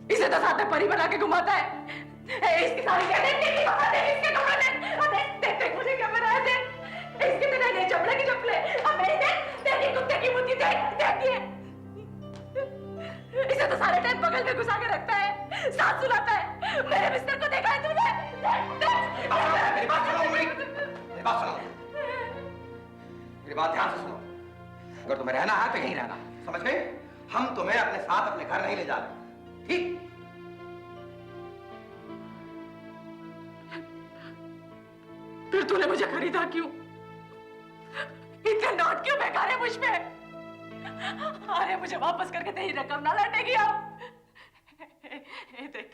इसे तो साथ में परी बना के घुमाता है। इसकी सारी इसके कपड़े देख मुझे क्या बनाया थे। इसके तेरे नए चपड़े की चप्पले तेरी कुत्ते की मुट्ठी देखिए। इसे तो सारे टाइम बगल में घुसा के रखता है, साथ सुलाता है। मेरे बिस्तर को देखा है तूने? मेरी बात सुनो, मेरी बात सुनो, मेरी बात ध्यान से सुनो। अगर तुम्हें रहना है तो यहीं रहना, समझ गए? हम तुम्हें अपने साथ अपने घर नहीं ले जा रहे, ठीक? फिर तूने मुझे खरीदा क्यों? इतने नोट क्यों बेकार है मुझ पे? अरे मुझे वापस करके तेरी रकम ना लौटेगी अब। देख,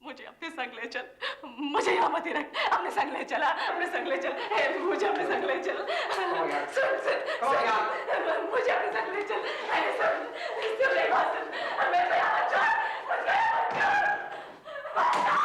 मुझे अपने संग ले चल, मुझे यहाँ मत ही रख, अपने संग ले चला, अपने संग ले चल, मुझे अपने संग ले चल। सुन, मुझे अपने संग ले चल। सुन मेरी बात सुन, मेरे यहाँ मत छोड़, मुझे मत छोड़।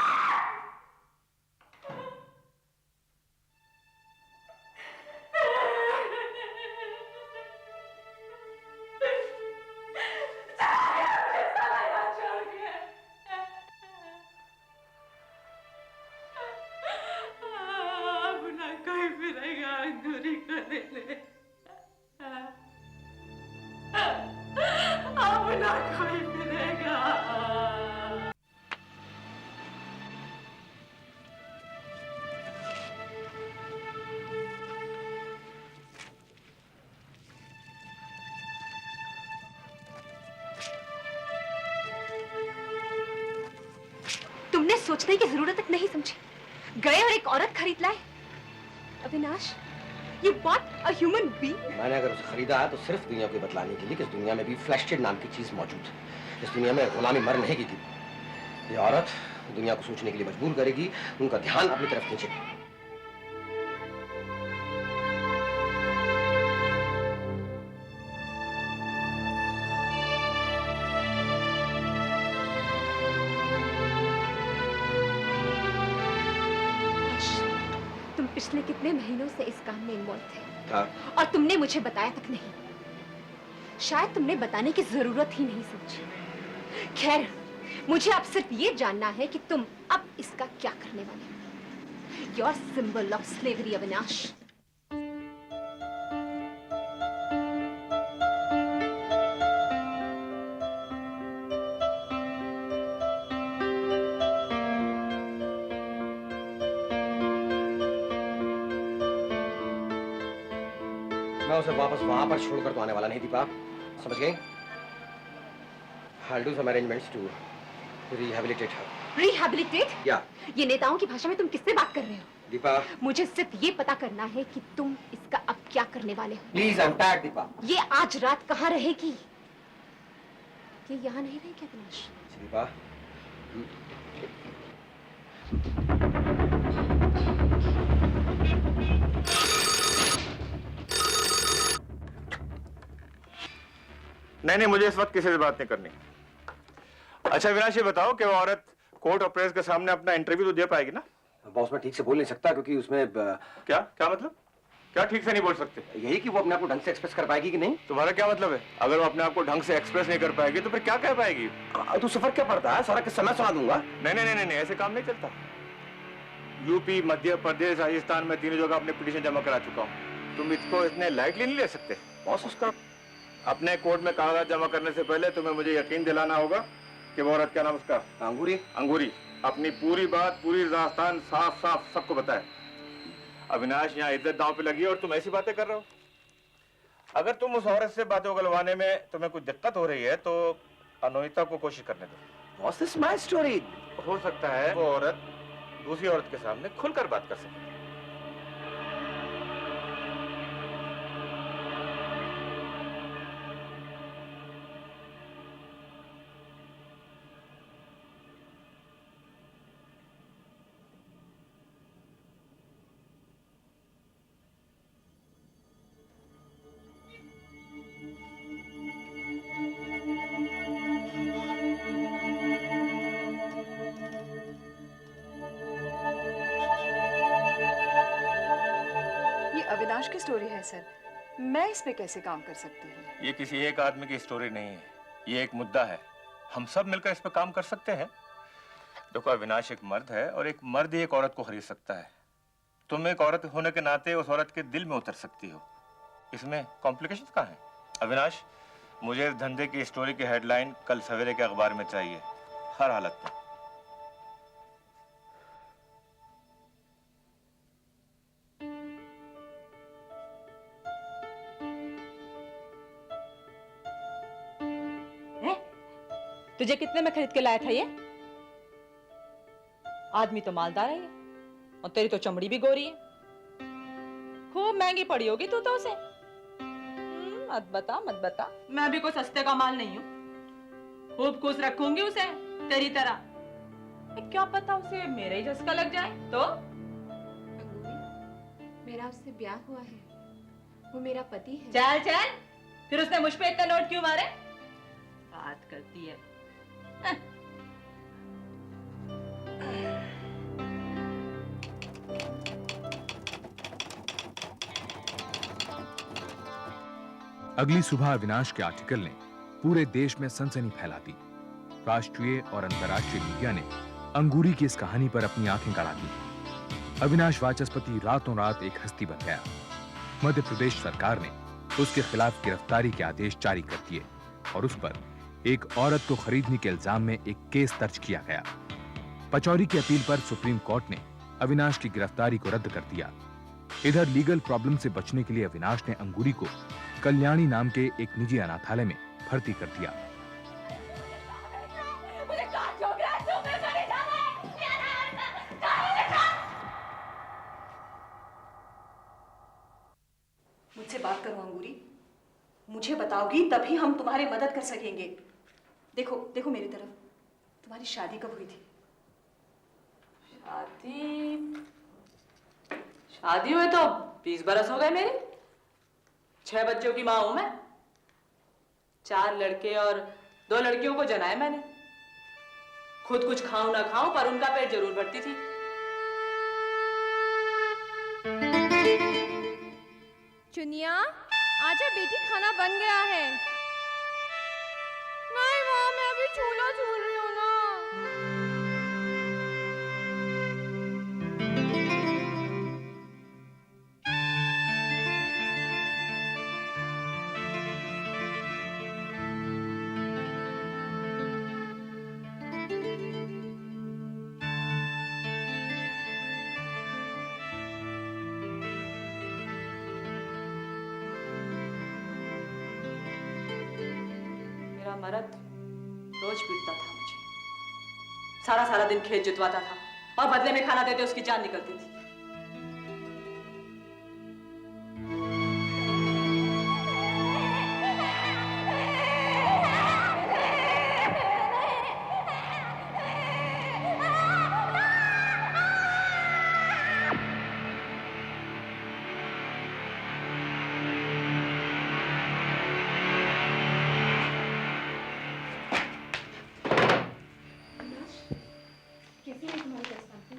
तुमने सोचने की जरूरत तक नहीं समझी, गए और एक औरत खरीद लाए। Avinash, you bought a human being? मैंने अगर उसे खरीदा है तो सिर्फ दुनिया को बतलाने के लिए कि इस दुनिया में भी फ्लैशेड नाम की चीज मौजूद है। इस दुनिया में गुलामी मर नहीं की। ये औरत दुनिया को सोचने के लिए मजबूर करेगी, उनका ध्यान अपनी तरफ खींचेगी। पिछले कितने महीनों से इस काम में इन्वॉल्व थे हाँ। और तुमने मुझे बताया तक नहीं। शायद तुमने बताने की जरूरत ही नहीं समझी। खैर, मुझे अब सिर्फ ये जानना है कि तुम अब इसका क्या करने वाले हो। Your symbol of slavery, Avinash. मैं उसे वापस वहां पर छोड़कर तो आने वाला नहीं दीपा, समझ गई? I'll do some arrangements to rehabilitate her. Rehabilitate? Yeah. ये नेताओं की भाषा में तुम किससे बात कर रहे हो? दीपा, मुझे सिर्फ ये पता करना है कि तुम इसका अब क्या करने वाले हो। Please, I'm tired, Deepa. ये आज रात कहाँ रहेगी? ये यहाँ नहीं रहेगी अविनाश। दीपा, नहीं, मुझे इस वक्त किसी से बात नहीं करनी। अच्छा विनाश, ये बताओ कि वो औरत कोर्ट और प्रेस के सामने अपना इंटरव्यू तो दे पाएगी ना? बॉस, मैं ठीक से बोल नहीं सकता क्योंकि उसमें क्या मतलब? क्या ठीक से नहीं बोल सकते? यही कि वो अपने आप को ढंग से एक्सप्रेस कर पाएगी कि नहीं। तुम्हारा क्या मतलब है? अगर वो अपने आप को ढंग से एक्सप्रेस नहीं कर पाएगी तो फिर क्या कह पाएगी? तू सफर क्या पड़ता है, सारा किस्सा मैं सुना दूंगा। नहीं, ऐसे काम नहीं चलता। यूपी, मध्य प्रदेश, राजस्थान में तीनों जगह अपने पिटीशन जमा करा चुका हूँ। तुम इसको इतने लाइटली नहीं ले सकते। बॉस, उसका अपने कोर्ट में कागजात जमा करने से पहले तुम्हें मुझे यकीन दिलाना होगा कि वो औरत, क्या नाम उसका? अंगूरी अपनी पूरी बात पूरी राजस्थान साफ साफ सबको बताए। अविनाश, यहाँ इज्जत दांव पे लगी है और तुम ऐसी बातें कर रहे हो। अगर तुम उस औरत से बातें उगलवाने में तुम्हें कुछ दिक्कत हो रही है तो अनोहिता को कोशिश करने दो। What's this my story? हो सकता है वो औरत दूसरी औरत के सामने खुलकर बात कर सके। अविनाश की स्टोरी है सर, मैं इस पे कैसे काम कर सकती हूँ? ये किसी एक आदमी की स्टोरी नहीं है, ये एक मुद्दा है हम सब मिलकर इस पर काम कर सकते हैं। देखो, अविनाश एक मर्द है और एक मर्द ही एक औरत को खरीद सकता है। तुम एक औरत होने के नाते उस औरत के दिल में उतर सकती हो। इसमें कॉम्प्लिकेशन कहाँ है? अविनाश, मुझे इस धंधे की स्टोरी की हेडलाइन कल सवेरे के अखबार में चाहिए, हर हालत में। तुझे कितने में खरीद के लाया था ये? आदमी तो मालदार है ये, और तेरी तो चमड़ी भी गोरी है। खूब महंगी पड़ी होगी तू तो उसे। मत बता मत बता, मैं भी कोई सस्ते का माल नहीं हूँ। खूब खुश रखूंगी उसे तेरी तरह। क्या पता उसे मेरे ही झसका लग जाए तो। अंगूरी, मेरा उससे ब्याह हुआ है, वो मेरा पति है। चल चल, फिर उसने मुझ पे इतना नोट क्यों मारे? बात करती है। अगली सुबह अविनाश के आर्टिकल ने पूरे देश में सनसनी फैला दी। राष्ट्रीय और अंतर्राष्ट्रीय मीडिया ने अंगूरी की इस कहानी पर अपनी आंखें गड़ा दी। अविनाश वाचस्पति रातों रात एक हस्ती बन गया। मध्य प्रदेश सरकार ने उसके खिलाफ गिरफ्तारी के आदेश जारी कर दिए और उस पर एक औरत को खरीदने के इल्जाम में एक केस दर्ज किया गया। पचौरी की अपील पर सुप्रीम कोर्ट ने अविनाश की गिरफ्तारी को रद्द कर दिया। इधर लीगल प्रॉब्लम से बचने के लिए अविनाश ने अंगूरी को कल्याणी नाम के एक निजी अनाथालय में भर्ती कर दिया। मुझसे बात करो अंगूरी, मुझे बताओगी तभी हम तुम्हारी मदद कर सकेंगे। देखो देखो मेरी तरफ, तुम्हारी शादी कब हुई थी? शादी हुए तो 20 बरस हो गए मेरे। 6 बच्चों की माँ हूं मैं। 4 लड़के और 2 लड़कियों को जनाया मैंने। खुद कुछ खाऊं ना खाऊं पर उनका पेट जरूर भरती थी। चुनिया, आजा बेटी, खाना बन गया है। नहीं माँ, मैं अभी चूल्हा झूल रही हूँ ना। मेरा मर्द रोज पीटता था मुझे। सारा सारा दिन खेत जुतवाता था और बदले में खाना देते उसकी जान निकलती थी।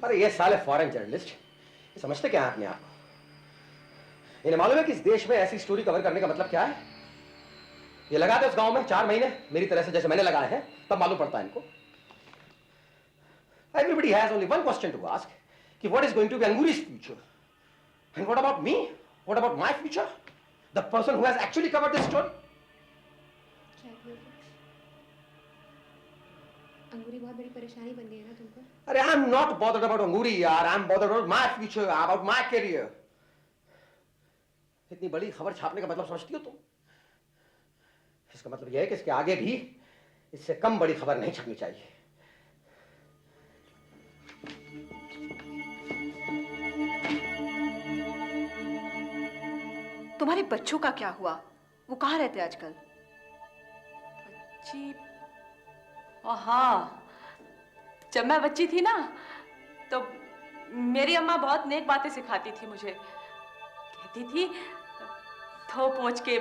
अरे ये साले फॉरेन जर्नलिस्ट, ये समझते क्या है अपने आप को? इन्हें मालूम है कि इस देश में ऐसी स्टोरी कवर करने का मतलब क्या है? ये लगाते उस गांव में 4 महीने मेरी तरह से जैसे मैंने लगाए हैं, तब मालूम पड़ता है इनको। Everybody has only one question to ask कि what is going to be Anguri's future? And what about me? What about my future? The person who has actually covered this story? अंगूरी बहुत बड़ी परेशानी बन गई है ना तुमको? अरे I'm not bothered about Anguri यार, I'm bothered about my future, about my career. इतनी बड़ी खबर छापने का मतलब समझती हो तुम? इसका मतलब यह है कि इसके आगे भी इससे कम बड़ी खबर नहीं छपनी चाहिए। तुम्हारे बच्चों का क्या हुआ? वो कहाँ रहते आजकल? बच्ची? हाँ, जब मैं बच्ची थी ना तो मेरी अम्मा बहुत नेक बातें सिखाती थी मुझे। कहती थी धो पोंछ के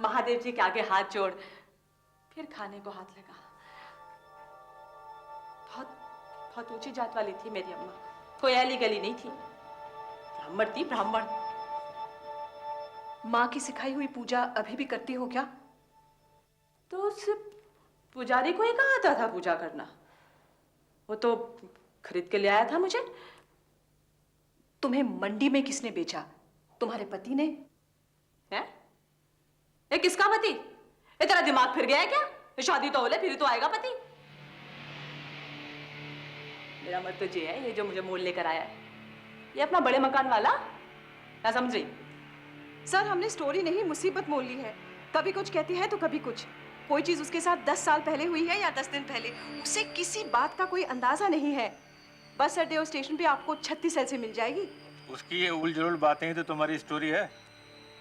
महादेव जी के आगे हाथ जोड़, फिर खाने को हाथ लगा। बहुत बहुत ऊंची जात वाली थी मेरी अम्मा, कोई ऐली गली नहीं थी, ब्राह्मण थी, ब्राह्मण। माँ की सिखाई हुई पूजा अभी भी करती हो क्या? तो उस पुजारी को ही कहा आता था पूजा करना? वो तो खरीद के ले आया था मुझे। तुम्हें मंडी में किसने बेचा? तुम्हारे पति ने? है? ये किसका पति? ये तेरा दिमाग फिर गया है क्या? ये शादी तो हो ले फिर तो आएगा पति। मेरा मत तो ये है, ये जो मुझे मोल लेकर आया है, ये अपना बड़े मकान वाला, क्या समझ रही? सर, हमने स्टोरी नहीं मुसीबत मोल ली है। कभी कुछ कहती है तो कभी कुछ। कोई चीज उसके साथ 10 साल पहले हुई है या 10 दिन पहले, उसे किसी बात का कोई अंदाजा नहीं है। बस अड्डे और स्टेशन पे आपको 36 सेल से मिल जाएगी। उसकी ये उल जुल बातें ही तो तुम्हारी स्टोरी है,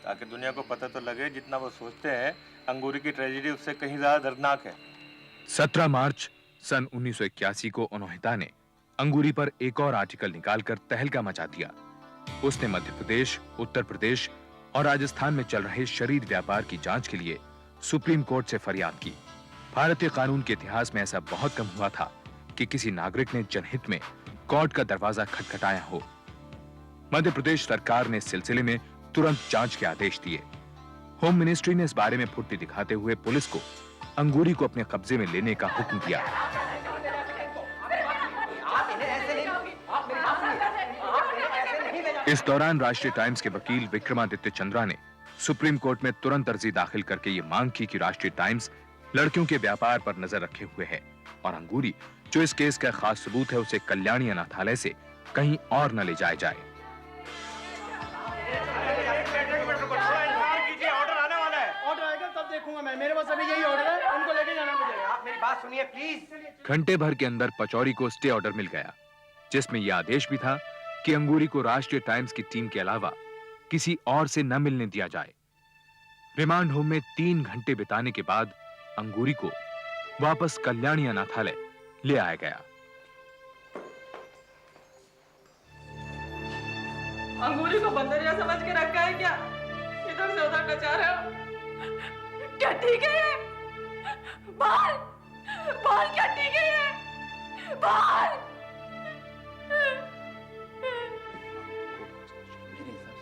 ताकि दुनिया को पता तो लगे जितना वो सोचते हैं अंगूरी की ट्रेजेडी उससे कहीं ज्यादा दर्दनाक है। 17 मार्च सन 1981 को उन्होंने ने अंगूरी पर एक और आर्टिकल निकालकर तहलका मचा दिया। उसने मध्य प्रदेश, उत्तर प्रदेश और राजस्थान में चल रहे शरीर व्यापार की जांच के लिए सुप्रीम कोर्ट से फरियाद की। भारतीय कानून के इतिहास में ऐसा बहुत कम हुआ था कि किसी नागरिक ने जनहित में कोर्ट का दरवाजा खटखटाया हो। मध्य प्रदेश सरकार ने इस सिलसिले में तुरंत जांच के आदेश दिए। होम मिनिस्ट्री ने इस बारे में फुर्ती दिखाते हुए पुलिस को अंगूरी को अपने कब्जे में लेने का हुक्म दिया। इस दौरान राष्ट्रीय टाइम्स के वकील विक्रमादित्य चंद्रा ने सुप्रीम कोर्ट में तुरंत अर्जी दाखिल करके ये मांग की कि राष्ट्रीय टाइम्स लड़कियों के व्यापार पर नजर रखे हुए है और अंगूरी, जो इस केस का खास सबूत है, उसे कल्याणी अनाथालय से कहीं और न ले जाया जाए। ऑर्डर आएगा तब देखूंगा मैं। मेरे पास अभी यही ऑर्डर है, उनको लेके जाना मुझे। आप मेरी बात सुनिए प्लीज। घंटे भर के अंदर पचौरी को स्टे ऑर्डर मिल गया, जिसमें यह आदेश भी था कि अंगूरी को राष्ट्रीय टाइम्स की टीम के अलावा किसी और से न मिलने दिया जाए। रिमांड होम में 3 घंटे बिताने के बाद अंगूरी को वापस कल्याणी अनाथालय ले आया गया। अंगूरी को बंदरिया समझ के रखा है क्या? इधर से उधर नचा रहे हो? क्या ठीक है ये? बाल बाल क्या ठीक है ये? बाल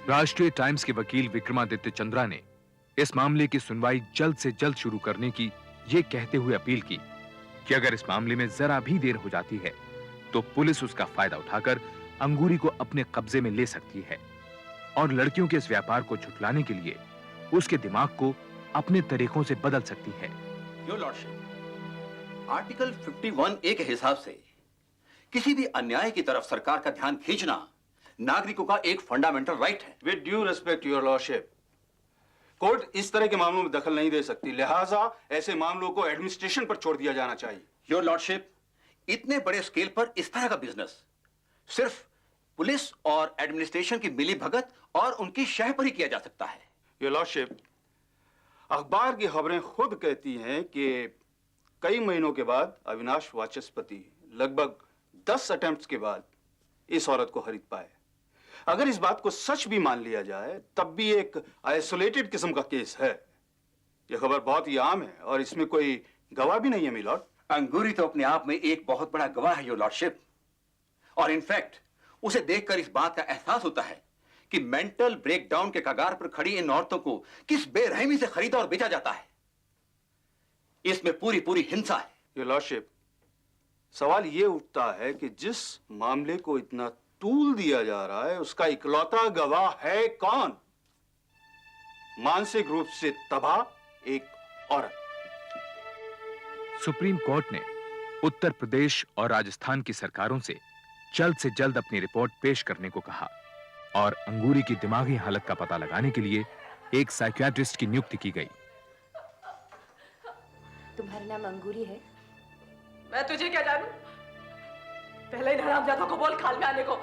राष्ट्रीय टाइम्स के वकील विक्रमादित्य चंद्रा ने इस मामले की सुनवाई जल्द से जल्द शुरू करने की ये कहते हुए अपील की कि अगर इस मामले में जरा भी देर हो जाती है तो पुलिस उसका फायदा उठाकर अंगूरी को अपने कब्जे में ले सकती है और लड़कियों के इस व्यापार को झुठलाने के लिए उसके दिमाग को अपने तरीकों से बदल सकती है। योर लॉर्डशिप, आर्टिकल 51A के हिसाब से किसी भी अन्याय की तरफ सरकार का ध्यान खींचना नागरिकों का एक फंडामेंटल राइट है। With due respect your lordship, court इस तरह के मामलों में दखल नहीं दे सकती, लिहाजा ऐसे मामलों को एडमिनिस्ट्रेशन पर छोड़ दिया जाना चाहिए। योर लॉर्डशिप, इतने बड़े स्केल पर इस तरह का बिजनेस सिर्फ पुलिस और एडमिनिस्ट्रेशन की मिलीभगत और उनकी शह पर ही किया जा सकता है। योर लॉर्डशिप, अखबार की खबरें खुद कहती हैं कि कई महीनों के बाद अविनाश वाचस्पति लगभग 10 अटेम्प्ट्स के बाद इस औरत को खरीद पाए। अगर इस बात को सच भी मान लिया जाए तब भी एक आइसोलेटेड किस्म का केस है। यह खबर बहुत ही आम है और इसमें कोई गवाह भी नहीं है मिलॉर्ड। अंगूरी तो अपने आप में एक बहुत बड़ा गवाह है योर लॉर्डशिप, और इनफैक्ट उसे देखकर इस बात का एहसास होता है कि मेंटल ब्रेकडाउन के कगार पर खड़ी इन औरतों को किस बेरहमी से खरीदा और बेचा जाता है। इसमें पूरी पूरी हिंसा है। योर लॉर्डशिप, सवाल यह उठता है कि जिस मामले को इतना तूल दिया जा रहा है उसका इकलौता गवाह है कौन? मानसिक रूप से तबाह एक औरत। सुप्रीम कोर्ट ने उत्तर प्रदेश और राजस्थान की सरकारों से जल्द अपनी रिपोर्ट पेश करने को कहा और अंगूरी की दिमागी हालत का पता लगाने के लिए एक साइकियाट्रिस्ट की नियुक्ति की गई। तुम्हारा नाम अंगूरी है? मैं तुझे क्या जानूं? पहले ही हरामजादों को बोल खाल में आने को।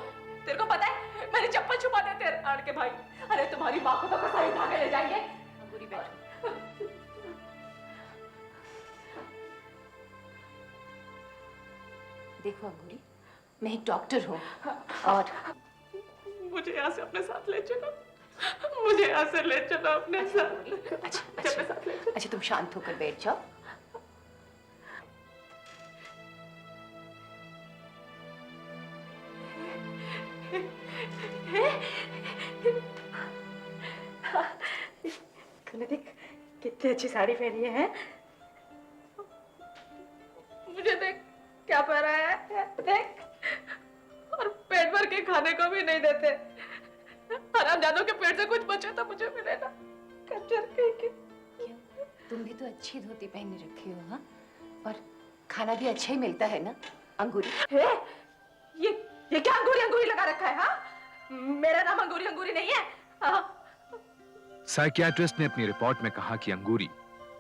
तेरे को पता है मेरी चप्पल छुपा दे तेरे आड़ के भाई। अरे तुम्हारी माँ को तो कसाई उठा के ले जाएंगे। अंगूरी बैठो। देखो अंगूरी, मैं एक डॉक्टर हूँ और मुझे यहाँ से अपने साथ ले चलो। मुझे यहाँ से ले चलो अपने साथ। अच्छा तुम शांत होकर बैठ जाओ। देख कितनी अच्छी साड़ी पहनी है। क्या पड़ा है देख, और पेट भर के खाने को भी नहीं देते। हरामजादों के पेट से कुछ बचे तो मुझे मिले ना। कंजर कहीं के। तुम भी तो अच्छी धोती पहनी रखी हो, हाँ? और खाना भी अच्छा ही मिलता है ना? अंगूरी है? ये क्या अंगूरी अंगूरी लगा रखा है? हाँ, मेरा नाम अंगूरी अंगूरी नहीं है। हाँ। साइकियाट्रिस्ट ने अपनी रिपोर्ट में कहा कि अंगूरी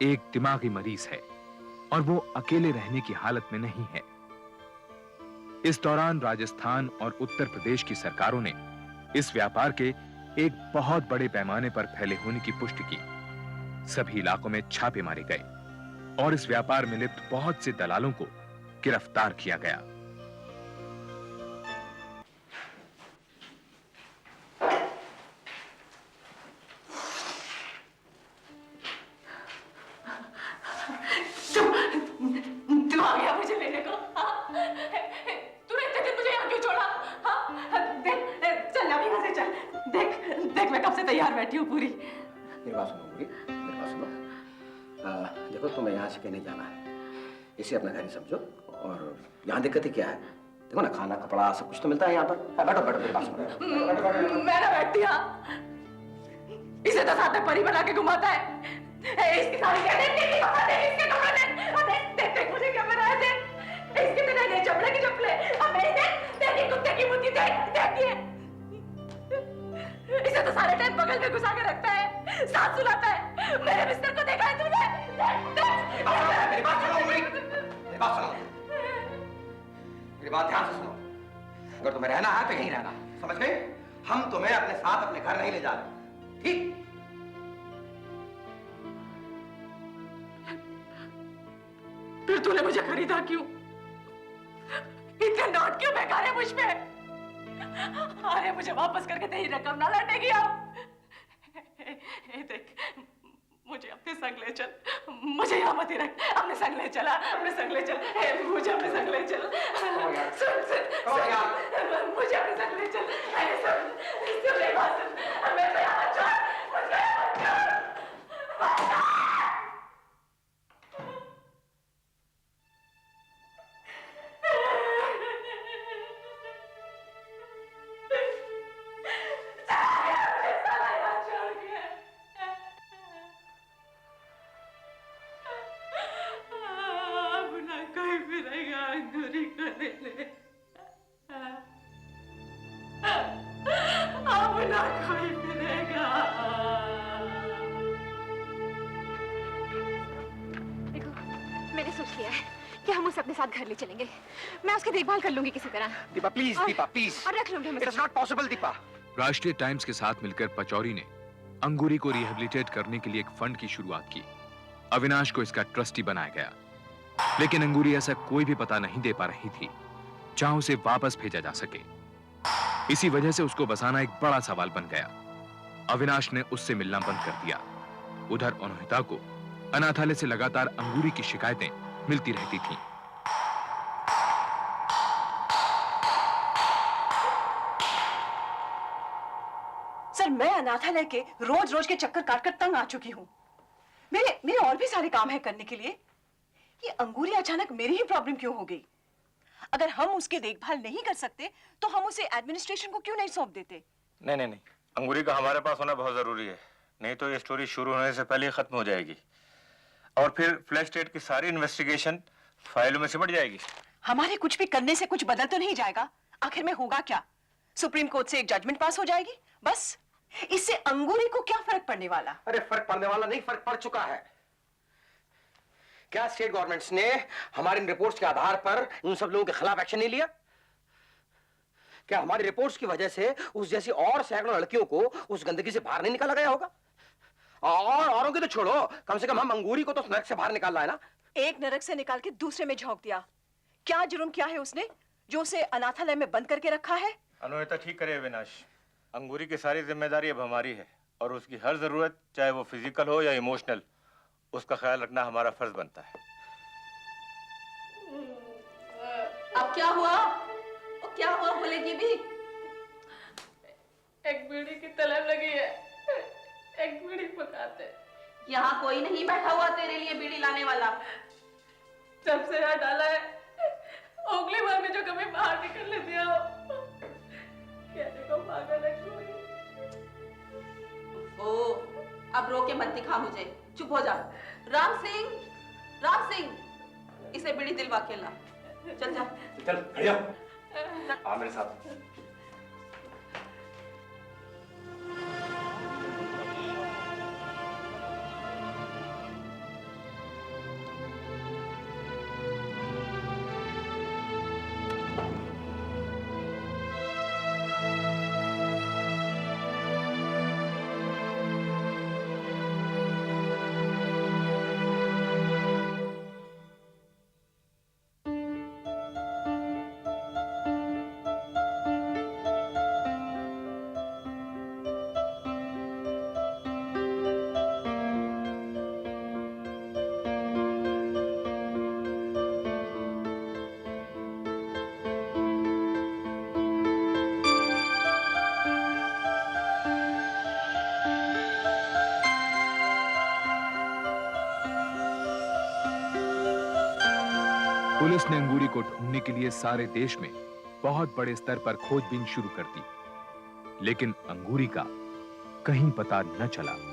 एक दिमागी मरीज है और वो अकेले रहने की हालत में नहीं है। इस दौरान राजस्थान और उत्तर प्रदेश की सरकारों ने इस व्यापार के एक बहुत बड़े पैमाने पर फैले होने की पुष्टि की। सभी इलाकों में छापे मारे गए और इस व्यापार में लिप्त बहुत से दलालों को गिरफ्तार किया गया। तुम आ गया मुझे लेने को? तूने इतने दिन मुझे यहाँ क्यों छोड़ा? हाँ? देख, चल अभी यहाँ से चल। देख मैं कब से तैयार बैठी हूँ पूरी। मेरी बात सुनो अंगूरी, मेरी बात सुनो। देखो तुम्हें यहाँ से कहीं नहीं जाना है, इसे अपना घर ही समझो। और यहाँ दिक्कत ही क्या है? देखो ना, खाना कपड़ा सब कुछ तो मिलता है यहाँ पर। बैठो बैठो, मेरी बात सुनो। मैं ना बैठती यहाँ। इसे तो साथ में परी बना के घुमाता है। इसकी सारी क्या देख इसके कपड़े देख मुझे क्या बना है देख। इसके तो नहीं चपले की चपले। अब मैं देख कुत्ते की मुट्ठी देख ये। इसे तो सारे टाइम बगल में घुसा के रखता है, साथ सुलाता है। मेरे बिस्तर को देखा है तूने? मेरी बात सुनो अंगूरी, मेरी बात सुनो, मेरी बात ध्यान से सुनो। अगर तुम्हें रहना है तो यहीं रहना, समझ गए? हम तुम्हें अपने साथ अपने घर नहीं ले जा रहे, ठीक? फिर तूने मुझे खरीदा क्यों? इतने नोट क्यों बेकार है मुझ पे? अरे मुझे वापस करके तेरी रकम ना लौटेगी अब। देख, मुझे अपने संग ले चल। मुझे यहाँ मत ही रख, अपने संग ले चला, अपने संग ले चल। मुझे अपने संग ले चल। मुझे अपने संग ले चल। सुन मेरी बात सुन। मैं तो यहाँ मत छोड़, मुझे यहाँ मत छोड़। अपने साथ घर ले चलेंगे। मैं उसकी देखभाल कर लूंगी किसी तरह। Deepa please, Deepa please. और रख लूंगी। It is not possible Deepa. राष्ट्रीय टाइम्स के साथ मिलकर पचौरी ने अंगूरी को रिहेबिलिटेट करने के लिए एक फंड की शुरुआत की। अविनाश को इसका ट्रस्टी बनाया गया, लेकिन अंगूरी ऐसा कोई भी पता नहीं दे पा रही थी जहां उसे वापस भेजा जा सके। इसी वजह से उसको बसाना एक बड़ा सवाल बन गया। अविनाश ने उससे मिलना बंद कर दिया। उधर अनुहिता को अनाथालय से लगातार अंगूरी की शिकायतें मिलती रहती थीं। सर, मैं अनाथालय के रोज रोज के चक्कर काटकर तंग आ चुकी हूँ। मेरे और भी सारे काम है करने के लिए। ये अंगूरी अचानक मेरी ही प्रॉब्लम क्यों हो गई? अगर हम उसकी देखभाल नहीं कर सकते तो हम उसे एडमिनिस्ट्रेशन को क्यों नहीं सौंप देते? नहीं, अंगूरी का हमारे पास होना बहुत जरूरी है, नहीं तो ये स्टोरी शुरू होने से पहले ही खत्म हो जाएगी और फिर फ्लैश स्टेट की सारी इन्वेस्टिगेशन फाइलों में सिमट जाएगी। हमारे कुछ भी करने से कुछ बदल तो नहीं जाएगा। आखिर में होगा क्या? सुप्रीम कोर्ट से एक जजमेंट पास हो जाएगी, बस। इससे अंगूरी को क्या फर्क पड़ने वाला? अरे फर्क पड़ने वाला नहीं, फर्क पड़ चुका है। क्या स्टेट गवर्नमेंट्स ने हमारी रिपोर्ट्स के आधार पर उन सब लोगों के खिलाफ एक्शन नहीं लिया? क्या हमारी रिपोर्ट्स की वजह से उस जैसी और सैकड़ों लड़कियों को उस गंदगी से बाहर नहीं निकाला गया होगा? और औरों की तो छोड़ो, कम से कम हम अंगूरी को तो नरक से बाहर निकाल लाए ना। एक नरक से निकाल के दूसरे में झोंक दिया। क्या जुर्म किया है उसने जो उसे अनाथालय में बंद करके रखा है? अनुहिता ठीक करे अविनाश, अंगूरी की सारी जिम्मेदारी अब हमारी है और उसकी हर जरूरत, चाहे वो फिजिकल हो या इमोशनल, उसका ख्याल रखना हमारा फर्ज बनता है। अब क्या हुआ? क्या हुआ बोलेगी भी? एक बीड़ी की तलब लगी है, एक बीड़ी पकाते। यहाँ कोई नहीं बैठा हुआ तेरे लिए बीड़ी लाने वाला। जब से यहाँ डाला है के मत दिखा मुझे, चुप हो जा। राम सिंह, इसे बीड़ी दिलवा के ला। चल जा। चल खड़ी हो, आ मेरे साथ। पुलिस ने अंगूरी को ढूंढने के लिए सारे देश में बहुत बड़े स्तर पर खोजबीन शुरू कर दी, लेकिन अंगूरी का कहीं पता न चला।